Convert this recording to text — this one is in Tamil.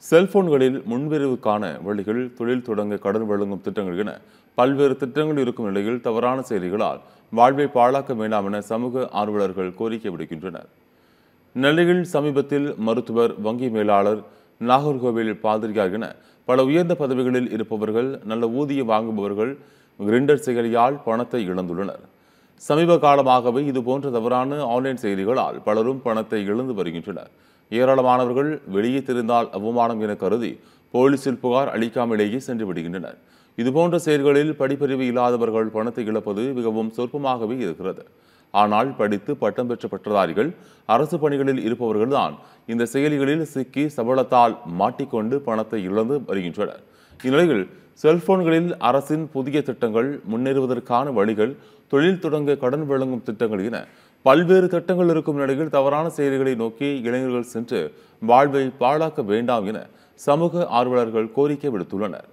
செல்போன்களில் முன்வரவுக்கான வழிகள், தொழில் தொடங்க கடன் வழங்கும் திட்டங்கள் என பல்வேறு திட்டங்கள் இருக்கும் நிலையில் தவறான செயலிகளால் வாழ்வை பாழாக்க வேண்டாம் என சமூக ஆர்வலர்கள் கோரிக்கை விடுக்கின்றனர். நெல்லையில் சமீபத்தில் மருத்துவர், வங்கி மேலாளர், நாகர்கோவில் பாதிரியார் என பல உயர்ந்த பதவிகளில் இருப்பவர்கள், நல்ல ஊதியம் வாங்குபவர்கள் கிரிண்டர் செயலியால் பணத்தை இழந்துள்ளனர். சமீப காலமாகவே இதுபோன்ற தவறான ஆன்லைன் செயலிகளால் பலரும் பணத்தை இழந்து வருகின்றனர். ஏராளமானவர்கள் வெளியே தெரிந்தால் அவமானம் என கருதி போலீசில் புகார் அளிக்காமலேயே சென்று விடுகின்றனர். இதுபோன்ற செயல்களில் படிப்பறிவு இல்லாதவர்கள் பணத்தை இழப்பது மிகவும் சொற்பமாகவே இருக்கிறது. ஆனால் படித்து பட்டம் பெற்ற பட்டதாரிகள், அரசு பணிகளில் இருப்பவர்கள்தான் இந்த செயலிகளில் சிக்கி சபலத்தால் மாட்டிக்கொண்டு பணத்தை இழந்து வருகின்றனர். இந்நிலையில் செல்போன்களில் அரசின் புதிய திட்டங்கள், முன்னேறுவதற்கான வழிகள், தொழில் தொடங்க கடன் வழங்கும் திட்டங்கள் என பல்வேறு திட்டங்கள் இருக்கும் நிலையில் தவறான செயல்களை நோக்கி இளைஞர்கள் சென்று வாழ்வை பாழாக்க வேண்டாம் என சமூக ஆர்வலர்கள் கோரிக்கை விடுத்துள்ளனர்.